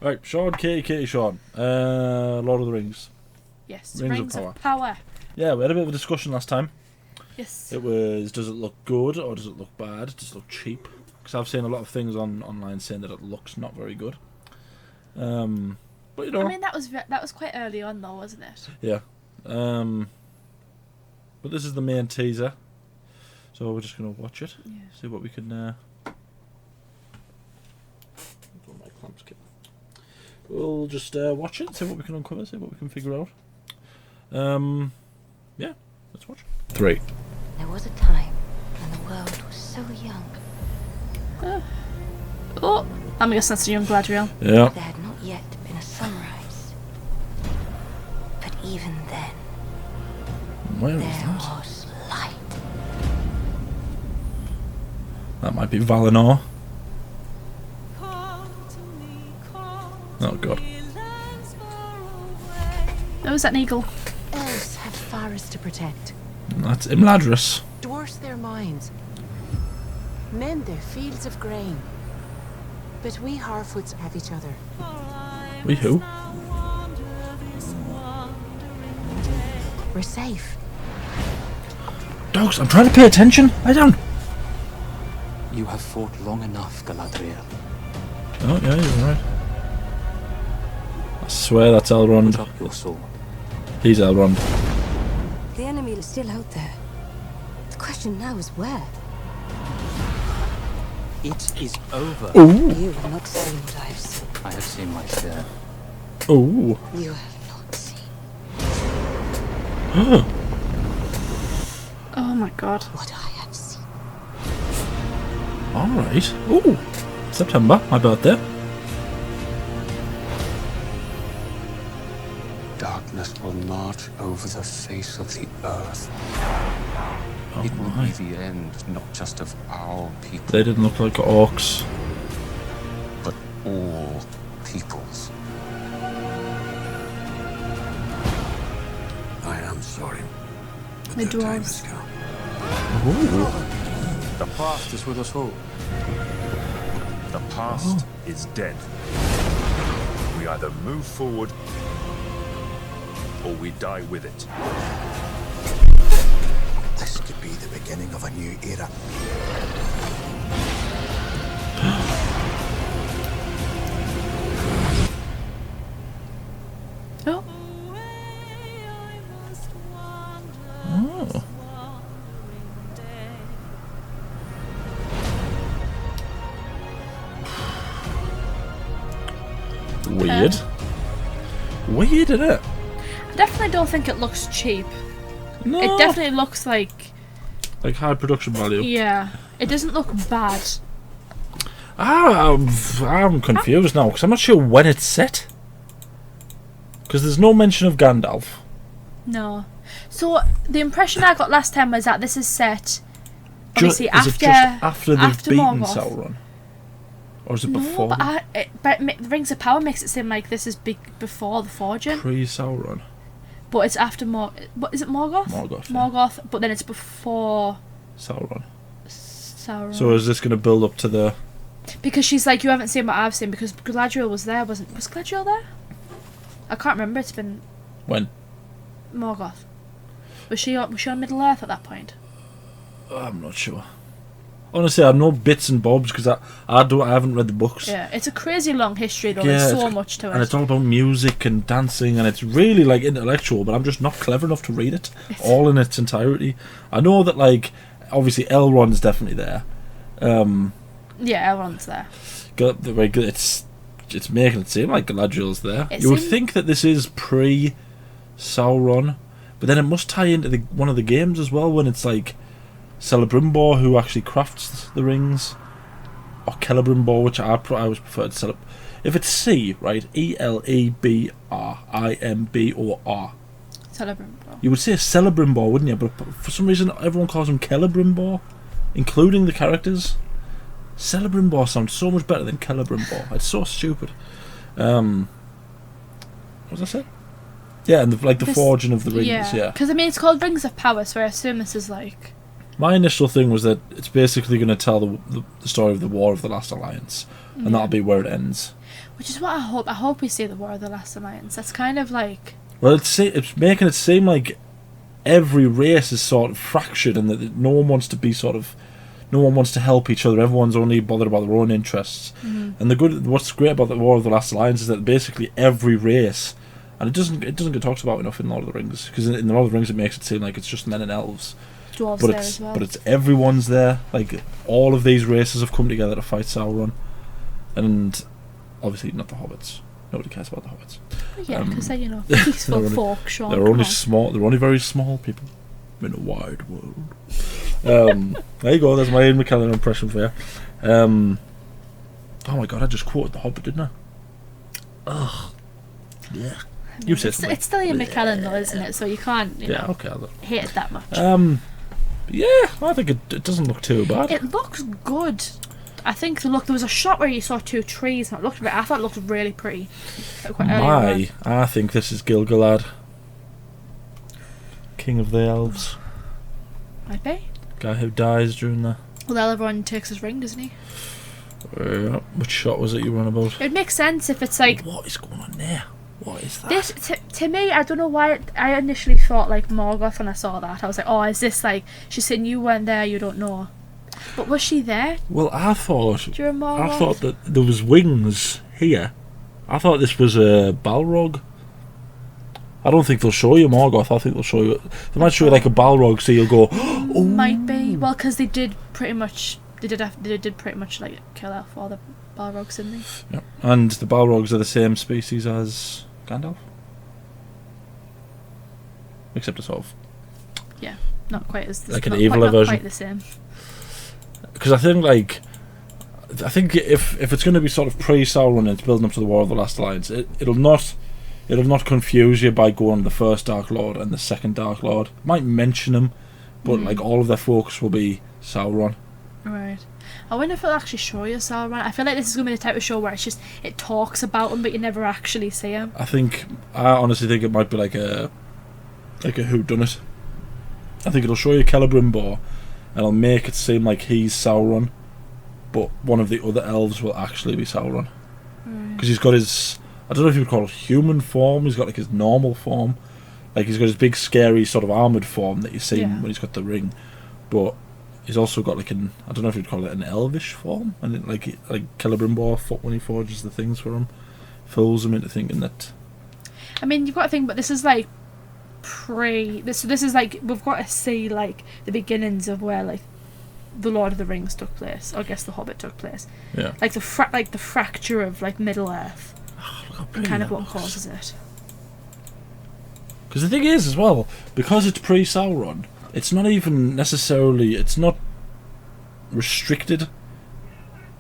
Right, Sean, Katie, Sean. Lord of the Rings. Yes, Rings of Power. Yeah, we had a bit of a discussion last time. Yes. It was, does it look good or does it look bad? Does it look cheap? Because I've seen a lot of things online saying that it looks not very good. But you know, I mean, that was quite early on, though, wasn't it? yeah. But this is the main teaser, so we're just gonna watch it. Yeah. See what we can. We'll just watch it, see what we can uncover, see what we can figure out. Yeah, let's watch. 3. There was a time when the world was so young. Oh, I'm guessing that's a young Galadriel. Yeah. There had not yet been a sunrise. But even then, Where is there that? was light. That might be Valinor. Oh god. Oh, is that an eagle? Elves have forests to protect, That's Imladris. dwarfs their mines, men their fields of grain. But we Harfoots have each other. We who? We're safe. Dogs, I'm trying to pay attention. Lie down. You have fought long enough, Galadriel. Oh yeah, you're right. I swear that's Elrond. Put up your sword. He's Elrond. The enemy is still out there. The question now is where? It is over. Ooh. You have not seen what I have seen. I have seen my share. Ooh. You have not seen Oh my god. what I have seen. Alright. Ooh. September, my birthday. Darkness will march over the face of the earth. Oh It will my. be the end, not just of our people, They didn't look like orcs. but all peoples. I am sorry. But The the time dwarves. has come. Ooh. The past is with us all. The past is dead. We either move forward or we die with it. This could be the beginning of a new era. Oh. Oh. Weird. Weird, isn't it? I definitely don't think it looks cheap. No. It definitely looks like... Like high production value. Yeah. It doesn't look bad. I'm confused now because I'm not sure when it's set. Because there's no mention of Gandalf. No. So, the impression I got last time was that this is set... Obviously, is it just after they've beaten Morgoth. Sauron? Or is it No, before? but Rings of Power makes it seem like this is before the Forging. Pre-Sauron. But it's after what is it, Morgoth? Morgoth, yeah. Morgoth, but then it's before Sauron. Sauron. So is this going to build up to the... Because she's like, you haven't seen what I've seen, because Galadriel was there, was Galadriel there? I can't remember, it's been When? Morgoth. Was she on Middle Earth at that point? I'm not sure. Honestly, I know bits and bobs because I haven't read the books. Yeah, it's a crazy long history though, Yeah, there's so it's- much to it. And it's all about music and dancing, and it's really like intellectual, but I'm just not clever enough to read it all in its entirety. I know that, like, obviously Elrond's definitely there. Yeah, Elrond's there. It's making it seem like Galadriel's there. It You would seem- think that this is pre-Sauron, but then it must tie into one of the games as well, when it's like Celebrimbor who actually crafts the rings, or Celebrimbor, which I always prefer to Celeb. If it's C, right, Elebrimbor, Celebrimbor. you would say Celebrimbor, wouldn't you? But for some reason, everyone calls him Celebrimbor, including the characters. Celebrimbor sounds so much better than Celebrimbor. It's so stupid. What was I say? Yeah, and the forging of the rings. Yeah. Because I mean, it's called Rings of Power, so I assume this is like My initial thing was that it's basically going to tell the story of the War of the Last Alliance, and that'll be where it ends. Which is what I hope. I hope we see the War of the Last Alliance. That's kind of like... Well, it's making it seem like every race is sort of fractured, and that no one wants to be sort of... No one wants to help each other. Everyone's only bothered about their own interests. And what's great about the War of the Last Alliance is that basically every race... And it doesn't get talked about enough in Lord of the Rings, because in Lord of the Rings it makes it seem like it's just men and elves. Dwarves But there it's as well. but it's everyone's there. Like all of these races have come together to fight Sauron, and obviously not the hobbits. Nobody cares about the hobbits. Yeah, because they're, you know, peaceful folk, Sean. They're come only on. small. They're only very small people in a wide world. There you go. That's my Ian McKellen impression for you. Oh my god! I just quoted the Hobbit, didn't I? Ugh. Yeah. You said something. It's still Ian McKellen though, isn't it? So you can't, you Yeah. know, Okay. hate it that much. Yeah. I think it doesn't look too bad. It looks good. I think there was a shot where you saw two trees, and I thought it looked really pretty. Quite early on. I think this is Gil-galad, King of the Elves, Might be. guy who dies during the. Well, Elrond takes his ring, doesn't he? Which shot was it you were on about? It makes sense if it's like What is going on there? What is that? this. To me, I don't know why. I initially thought like Morgoth when I saw that. I was like, oh, is this like she's saying you weren't there, you don't know. But was she there Well, I thought during Morgoth? I thought that there was wings here. I thought this was a Balrog. I don't think they'll show you Morgoth. I think they'll show you. They might show you like a Balrog, so you'll go. Oh, Might be. Well, because they did pretty much. They did pretty much like kill off all the Balrogs, didn't they? yeah. And the Balrogs are the same species as Gandalf, except it's sort of. Yeah, not quite as Like an not eviler quite, not version. quite the same. Because I think if it's going to be sort of pre-Sauron and it's building up to the War of the Last Alliance, it'll not confuse you by going the first Dark Lord and the second Dark Lord. It might mention them, but like all of their focus will be Sauron. Right. I wonder if it'll actually show you Sauron. I feel like this is going to be the type of show where it talks about him, but you never actually see him. I honestly think it might be like a whodunit. I think it'll show you Celebrimbor, and it'll make it seem like he's Sauron, but one of the other elves will actually be Sauron. Because he's got his, I don't know if you would call it human form, he's got like his normal form. Like he's got his big scary sort of armoured form that you see when he's got the ring. But he's also got like I don't know if you'd call it an elvish form. And it, like Celebrimbor, when he forges the things for him, fools him into thinking that... I mean, you've got to think, but this is like this is like we've got to see like the beginnings of where like the Lord of the Rings took place, or I guess the Hobbit took place. Yeah. Like the fracture of like Middle Earth, and kind of what causes it. Because the thing is, as well, because it's pre-Sauron, it's not even necessarily, it's not restricted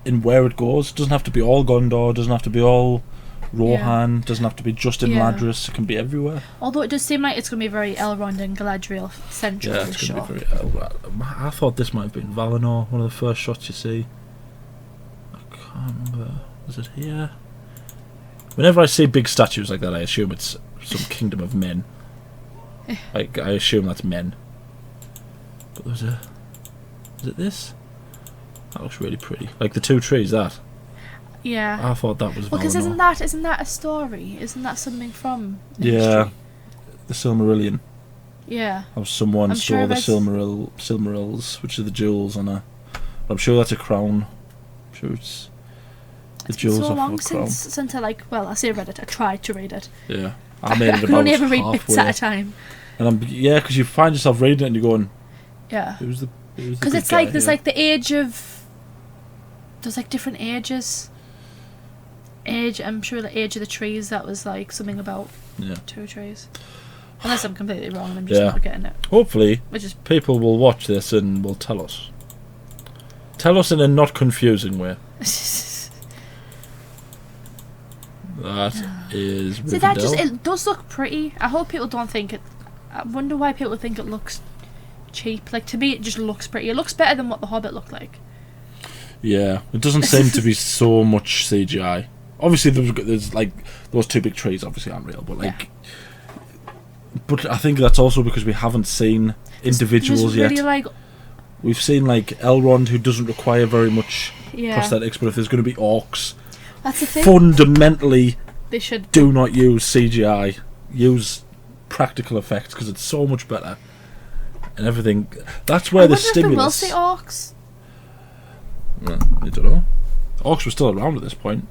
in where it goes. It doesn't have to be all Gondor, doesn't have to be all Rohan, doesn't have to be just in Ladris, it can be everywhere. Although it does seem like it's going to be very Elrond and Galadriel central. Yeah, it's going to be very... I thought this might have been Valinor, one of the first shots you see. I can't remember. Was it here? Whenever I see big statues like that, I assume it's some kingdom of men. Like, I assume that's men. But there's a... Is it this? That looks really pretty. Like the two trees, that. Yeah. I thought that was Well, because Valinor. isn't that a story? Isn't that something from Yeah. history? The Silmarillion. Yeah. How someone I'm stole sure the that's- Silmarils, which are the jewels on a... I'm sure that's a crown. I'm sure it's... The It's been jewels so off long of a crown. since I I say read it. I tried to read it. Yeah. I made it I could about only ever read bits halfway. at a time. And because you find yourself reading it and you're going, Yeah. who's the Because good it's like guy there's here? like the age of. There's like different ages. I'm sure the age of the trees. That was like something about Yeah. 2 trees. Unless I'm completely wrong and I'm just Yeah. not getting it. Hopefully, Which is people will watch this and will tell us. Tell us in a not confusing way. That is see that Rivendell. it does look pretty. I hope people don't think it. I wonder why people think it looks cheap. Like to me, it just looks pretty. It looks better than what the Hobbit looked like. Yeah, it doesn't seem to be so much CGI. Obviously, there's like those 2 big trees. Obviously, aren't real, but like, but I think that's also because we haven't seen individuals There's yet. really like We've seen like Elrond, who doesn't require very much Yeah. prosthetics, but if there's going to be orcs, That's the thing. fundamentally They should. do not use CGI. Use practical effects because it's so much better. And everything. That's where I the wonder if they will stimulus. say orcs. I don't know. Orcs were still around at this point.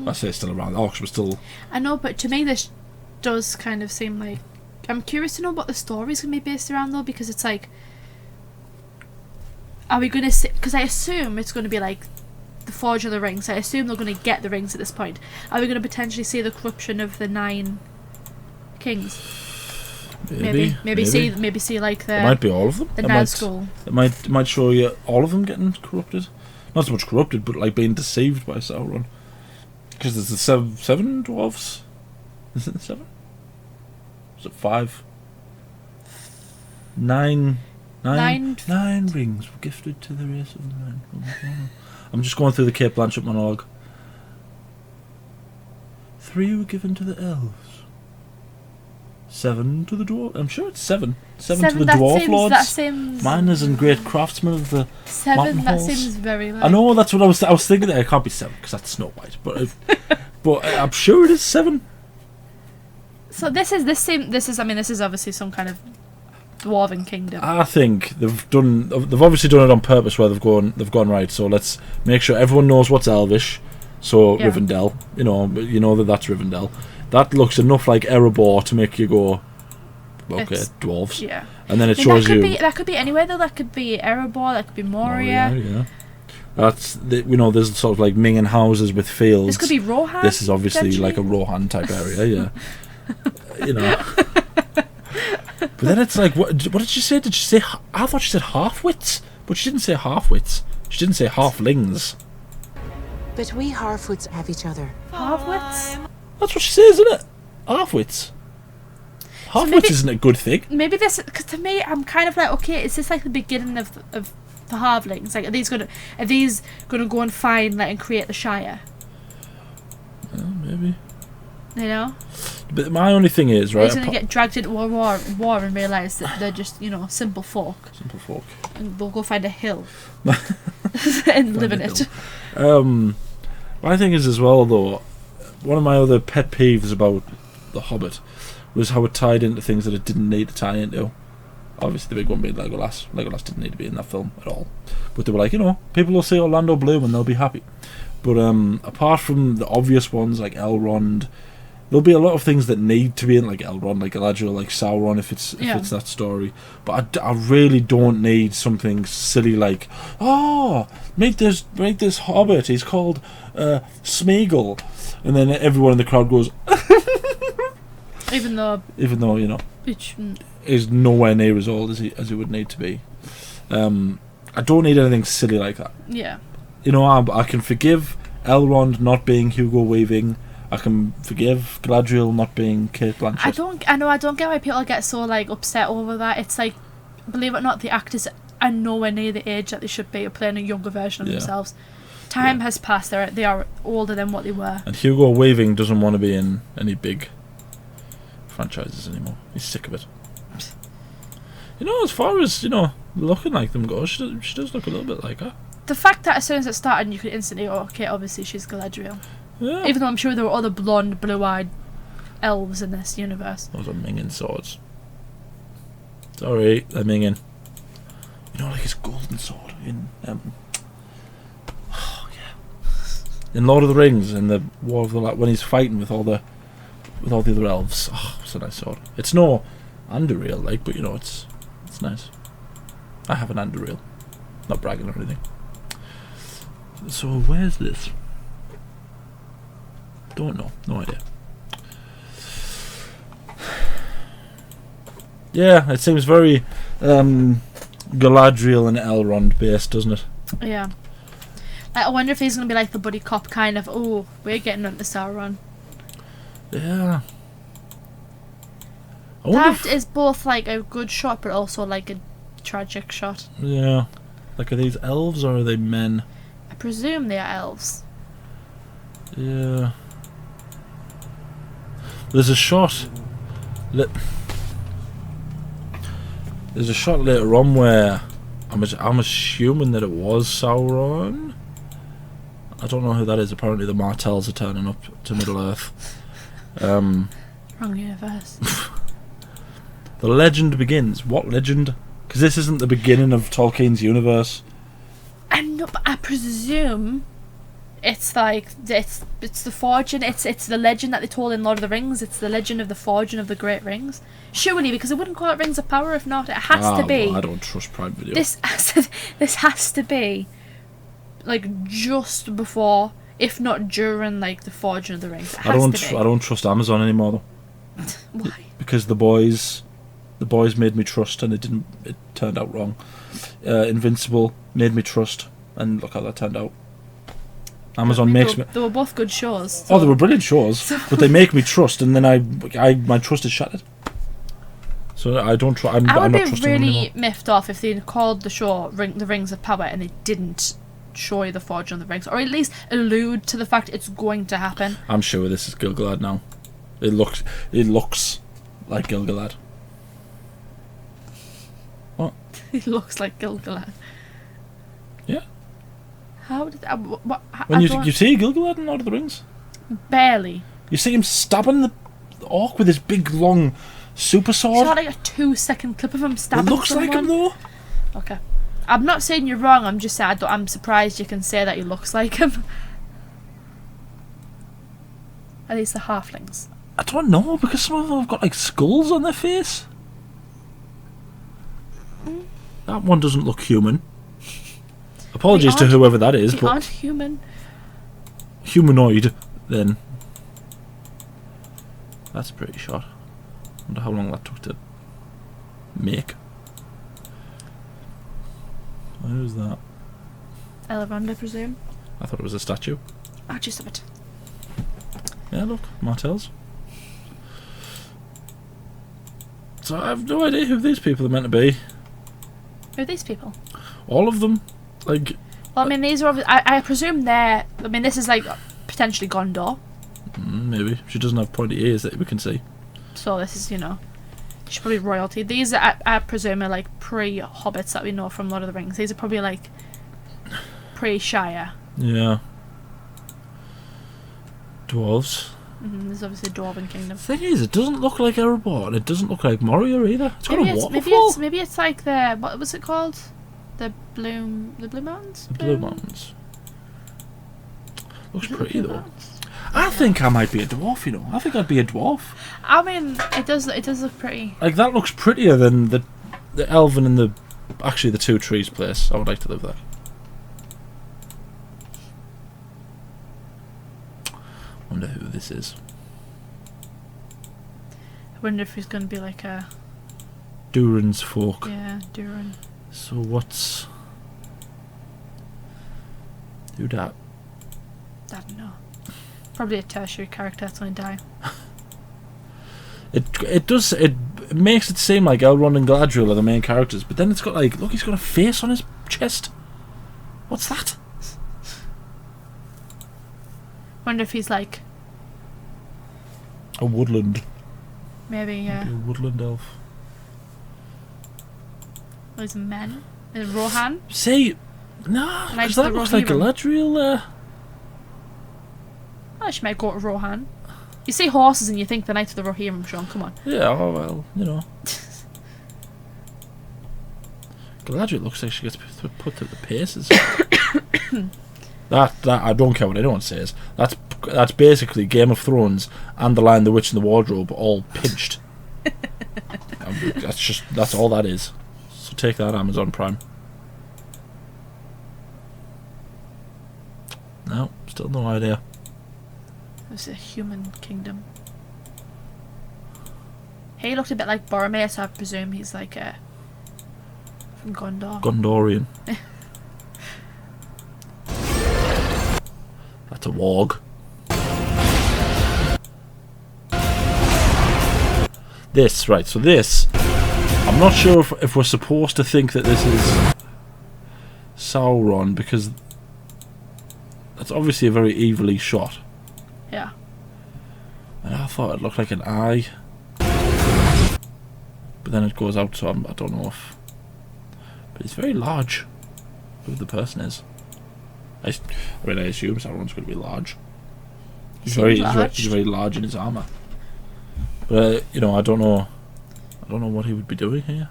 I say still around. Orcs were still. I know, but to me this does kind of seem like... I'm curious to know what the story's going to be based around, though, because it's like... Are we going to see... Because I assume it's going to be like the Forge of the Rings. I assume they're going to get the rings at this point. Are we going to potentially see the corruption of the 9 kings? Maybe see like the... It might be all of them. The It Nazgul. might show you all of them getting corrupted. Not so much corrupted, but like being deceived by Sauron. Because there's the seven dwarves. Is it the 7? Is it 5? 9 rings were gifted to the race of the nine. I'm just going through the Kate Blanchett monologue. 3 were given to the elves. 7 to the dwarf. I'm sure it's 7. 7 to the dwarf lords. That seems... Miners and great craftsmen of the 7, mountain that halls. seems very like... I know, that's what I was thinking. There, it can't be 7 because that's Snow White. But but I'm sure it is 7. So this is obviously some kind of dwarven kingdom. I think they've obviously done it on purpose where they've gone right. So let's make sure everyone knows what's Elvish. So Yeah. Rivendell, you know that's Rivendell. That looks enough like Erebor to make you go, okay, It's- dwarves. Yeah. And then it I mean, shows that could be anywhere though. That could be Erebor. That could be Moria. Yeah. That's there's sort of like Mingen houses with fields. This could be Rohan. This is obviously like a potentially. Rohan type area, yeah. You know. But then it's like, what did she say? Did she say? I thought she said half-wits, but she didn't say half-wits. She didn't say halflings. But we Harfoots have each other. Half-wits. That's what she says, isn't it? Half-wits. Half-wits maybe- isn't a good thing. Maybe this, because to me, I'm kind of like, okay, is this like the beginning of the halflings? Like, are these gonna go and find like and create the Shire? Maybe. You know, But my only thing is, they're right? just gonna get dragged into a war and realise that they're just simple folk, Simple folk. and they'll go find a hill and live in it. My thing is as well, though, one of my other pet peeves about The Hobbit was how it tied into things that it didn't need to tie into. Obviously, the big one being Legolas. Legolas didn't need to be in that film at all. But they were like, people will see Orlando Bloom and they'll be happy. But apart from the obvious ones like Elrond, there'll be a lot of things that need to be in, like Elrond, like Galadriel, like Sauron, if it's that story. But I really don't need something silly like, make this Hobbit. He's called Smeagol, and then everyone in the crowd goes, Even though which is nowhere near as old as he would need to be. I don't need anything silly like that. yeah. I can forgive Elrond not being Hugo Weaving. I can forgive Galadriel not being Kate Blanchett. I don't get why people get so like upset over that. It's like, believe it or not, the actors are nowhere near the age that they should be, or playing a younger version of Yeah. themselves. Time has passed. They are older than what they were. And Hugo Weaving doesn't want to be in any big franchises anymore. He's sick of it. As far as looking like them goes, she does look a little bit like her. The fact that as soon as it started, you could instantly go, okay, obviously she's Galadriel. Yeah. Even though I'm sure there were other blonde, blue-eyed elves in this universe. Those are Mingen swords. Sorry, they're Mingen. Like his golden sword in in Lord of the Rings, in the War of the when he's fighting with all the other elves. It's a nice sword. It's no Anduril, but it's nice. I have an Anduril. Not bragging or anything. So where's this? Don't know. No idea. Yeah, it seems very Galadriel and Elrond based, doesn't it? Yeah. Like, I wonder if he's going to be like the buddy cop kind of, we're getting into Sauron. Yeah. I wonder That is both like a good shot, but also like a tragic shot. Yeah. Like, are these elves or are they men? I presume they are elves. Yeah. There's a shot. There's a shot later on where I'm assuming that it was Sauron. I don't know who that is. Apparently the Martells are turning up to Middle-earth. Wrong universe. The legend begins. What legend? Because this isn't the beginning of Tolkien's universe. But I presume it's like it's the forging. It's the legend that they told in Lord of the Rings. It's the legend of the forging of the Great Rings. Surely, because they wouldn't call it Rings of Power if not. It has to be. Well, I don't trust Prime Video. This has to be like just before, if not during, like the forging of the rings. It has to be. I don't trust Amazon anymore though. Why? Because the boys made me trust, and it turned out wrong. Invincible made me trust, and look how that turned out. Amazon makes me. They were both good shows. So. Oh, they were brilliant shows, but they make me trust, and then my trust is shattered. So I don't try. I'm not trusting them anymore. I would be really miffed off if they called the show The Rings of Power and they didn't show you the forging of the rings, or at least allude to the fact it's going to happen. I'm sure this is Gil-galad now. It looks like Gil-galad. What? He looks like Gil-galad. Yeah. How did what? When you see Gil-galad in Lord of the Rings, barely. You see him stabbing the orc with his big long super sword. It's not like a 2-second clip of him stabbing It looks someone. like him though. Okay. I'm not saying you're wrong, I'm just saying I'm surprised you can say that he looks like him. Are these the halflings? I don't know, because some of them have got like skulls on their face. That one doesn't look human. Apologies to whoever that is, they but aren't human. Humanoid, then. That's a pretty shot. Wonder how long that took to make. Who's that? Elrond, I presume. I thought it was a statue. Ah, just a bit. Yeah, look, Martells. So I have no idea who these people are meant to be. Who are these people? All of them, like. Well, I mean, these are. I presume they're. I mean, this is like potentially Gondor. Maybe she doesn't have pointy ears that we can see. So this is, she's probably royalty. These I presume are like pre-hobbits that we know from Lord of the Rings. These are probably like pre-Shire. Yeah. Dwarves. There's obviously a Dwarven kingdom. Thing is, it doesn't look like Erebor, and it doesn't look like Moria either. It's got a waterfall. Maybe it's like the, what was it called? The Blue Mountains. The Blue Mountains. Looks pretty though. I think I might be a dwarf. I think I'd be a dwarf. I mean, it does look pretty. Like that looks prettier than the elven and the two trees place. I would like to live there. Wonder who this is. I wonder if he's going to be like a Durin's folk. Yeah, Durin. So what's who that? I don't know. Probably a tertiary character that's going to die. It makes it seem like Elrond and Galadriel are the main characters, but then it's got like, look, he's got a face on his chest. What's that? Wonder if he's like a woodland. Maybe, yeah. Maybe a woodland elf. Or he's a man. Is it Rohan? See, nah, because that looks like Galadriel there. Oh, she might go to Rohan. You see horses and you think the Knight of the Rohirrim, Sean, come on. Yeah, oh well, Galadriel looks like she gets put through the paces. that I don't care what anyone says. That's basically Game of Thrones and The Lion, the Witch, and the Wardrobe all pinched. That's all that is. So take that, Amazon Prime. No, still no idea. It's a human kingdom. He looked a bit like Boromir, so I presume he's like from Gondor. Gondorian. That's a warg. This, right, so this, I'm not sure if we're supposed to think that this is Sauron, because that's obviously a very evilly shot. Yeah. And I thought it looked like an eye. But then it goes out, so I don't know if But he's very large. Who the person is. I assume Sauron's going to be large. He's very large in his armor. But I don't know what he would be doing here.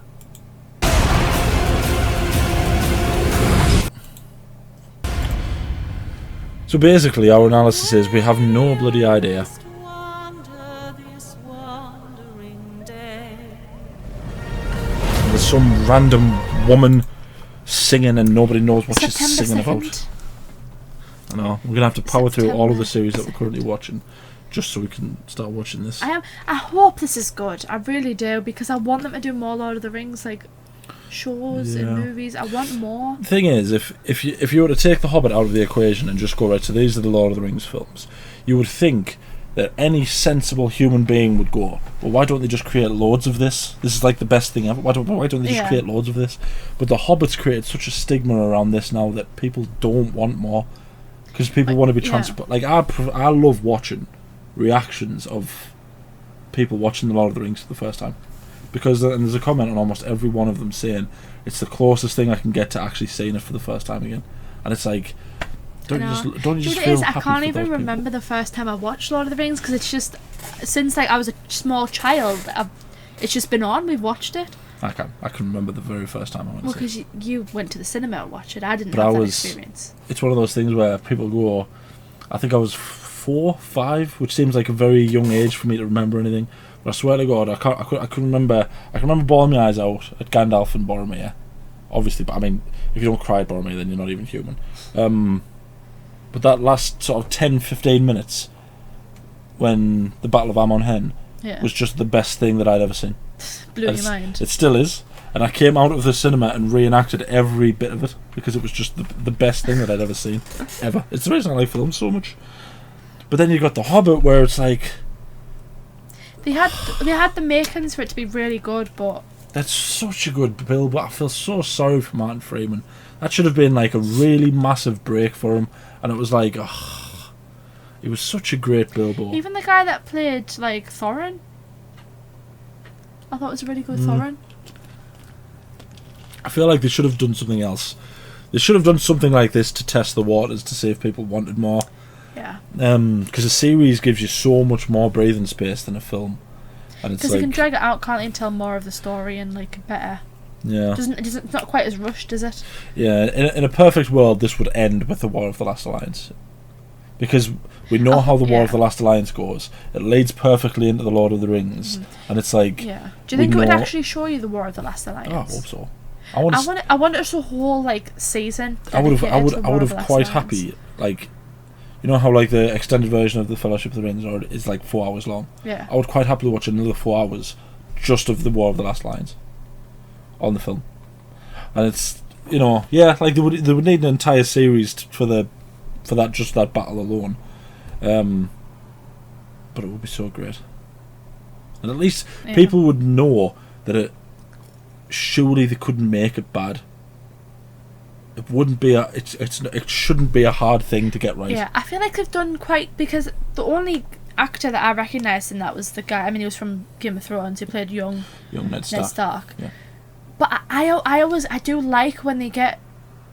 So basically, our analysis is we have no bloody idea. There's some random woman singing and nobody knows what she's singing about. I know. We're going to have to power through all of the series that we're currently watching just so we can start watching this. I hope this is good. I really do, because I want them to do more Lord of the Rings shows and movies. I want more. The thing is, if you were to take The Hobbit out of the equation and just go, right, so these are the Lord of the Rings films, you would think that any sensible human being would go, well, why don't they just create loads of this? This is like the best thing ever. Why don't they just create loads of this? But The Hobbit's created such a stigma around this now that people don't want more. Because people want to be transport. Like, I love watching reactions of people watching The Lord of the Rings for the first time. Because there's a comment on almost every one of them saying it's the closest thing I can get to actually seeing it for the first time again. And it's like, don't you just feel happy? I can't even remember the first time I watched Lord of the Rings, because it's just, since I was a small child, it's just been on. We've watched it. I can remember the very first time I went to see it. Because you went to the cinema and watched it. I didn't have that experience. It's one of those things where people go, I think I was 4, 5, which seems like a very young age for me to remember anything. But I swear to God, I can remember bawling my eyes out at Gandalf and Boromir. Obviously, but I mean, if you don't cry at Boromir, then you're not even human. But that last sort of 10-15 minutes when the Battle of Amon Hen was just the best thing that I'd ever seen. Blew your mind. It still is. And I came out of the cinema and reenacted every bit of it because it was just the best thing that I'd ever seen. Ever. It's the reason I like films so much. But then you got The Hobbit, where it's like... They had the makings for it to be really good, but... That's such a good build, but I feel so sorry for Martin Freeman. That should have been like a really massive break for him. And it was like, it was such a great Bilbo. Even the guy that played, like, Thorin, I thought was a really good Thorin. I feel like they should have done something else. They should have done something like this to test the waters, to see if people wanted more. Yeah. Because a series gives you so much more breathing space than a film. And it's because they can drag it out, can't they, and tell more of the story and, like, better. Yeah. It's not quite as rushed, is it? Yeah. In a perfect world, this would end with the War of the Last Alliance. Because we know how the War of the Last Alliance goes. It leads perfectly into the Lord of the Rings, and it's like. Yeah. Do you think it would actually show you the War of the Last Alliance? Oh, I hope so. I want it as a whole season. I would have quite happy, like, you know how like the extended version of the Fellowship of the Rings is like 4 hours long. Yeah. I would quite happily watch another 4 hours just of the War of the Last Alliance on the film, and it's like they would need an entire series for that battle alone, but it would be so great, and at least people would know that surely they couldn't make it bad. It wouldn't be it shouldn't be a hard thing to get right. Yeah, I feel like they've done quite, because the only actor that I recognised in that was the guy. I mean, he was from Game of Thrones. He played young Ned Stark. Yeah. But I do like when they get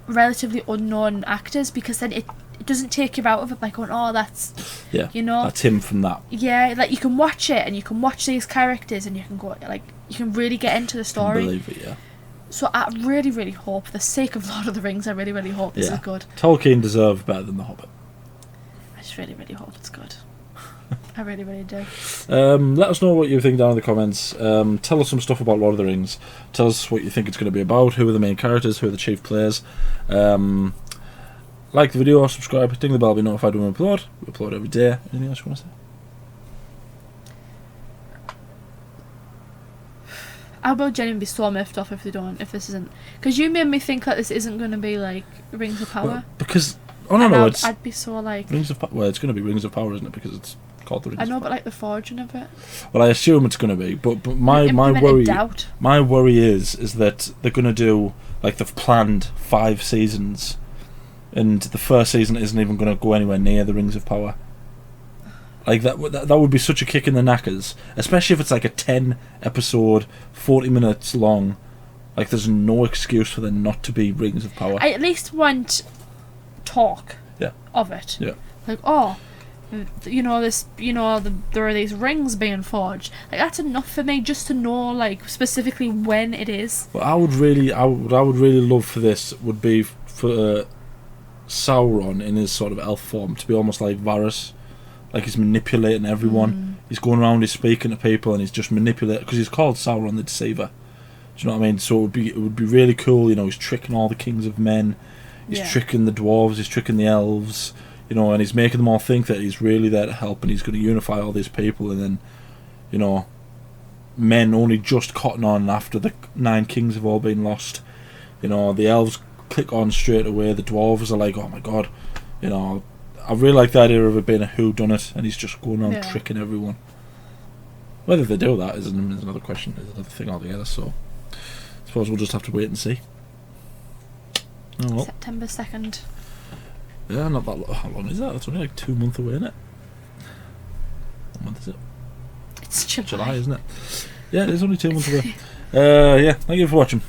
relatively unknown actors, because then it doesn't take you out of it by going, oh, that's that's him from that. Yeah, like you can watch it and you can watch these characters and you can go you can really get into the story. I believe it, yeah. So I really, really hope, for the sake of Lord of the Rings, I really, really hope this is good. Tolkien deserved better than The Hobbit. I just really, really hope it's good. I really, really do. Let us know what you think down in the comments. Tell us some stuff about Lord of the Rings. Tell us what you think it's going to be about. Who are the main characters? Who are the chief players? Like the video, subscribe, ding the bell, be notified when we upload. We upload every day. Anything else you want to say? I will genuinely be so miffed off if this isn't, because you made me think that this isn't going to be like Rings of Power. Well, because I'd be so like Rings of Power. Well, it's going to be Rings of Power, isn't it? Because it's called the Rings. I know, of Power. But like the forging of it. Well, I assume it's going to be, but my worry is that they're going to do, like, they've planned 5 seasons, and the first season isn't even going to go anywhere near the Rings of Power. Like, that would be such a kick in the knackers, especially if it's like a 10 episode, 40 minutes long Like, there's no excuse for there not to be rings of power. I at least want talk Yeah. of it. Yeah. Like, oh, you know, there are these rings being forged. Like, that's enough for me just to know, like, specifically when it is. What I would really love for this would be for Sauron in his sort of elf form to be almost like Varys. Like, he's manipulating everyone. He's going around, he's speaking to people, and he's just manipulating, because he's called Sauron the Deceiver. Do you know what I mean? So it would be really cool. You know, he's tricking all the kings of men. He's tricking the dwarves. He's tricking the elves. You know, and he's making them all think that he's really there to help, and he's going to unify all these people. And then, you know, men only just cotton on after the 9 kings have all been lost. You know, the elves click on straight away. The dwarves are like, oh my god. You know, I really like the idea of it being a whodunit, and he's just going around tricking everyone. Whether they do that is another question, is another thing altogether. So, I suppose we'll just have to wait and see. Oh well. September 2nd. Yeah, not that long. How long is that? That's only like 2 months away, isn't it? What month is it? It's July. July, isn't it? Yeah, it is only 2 months away. Yeah, thank you for watching.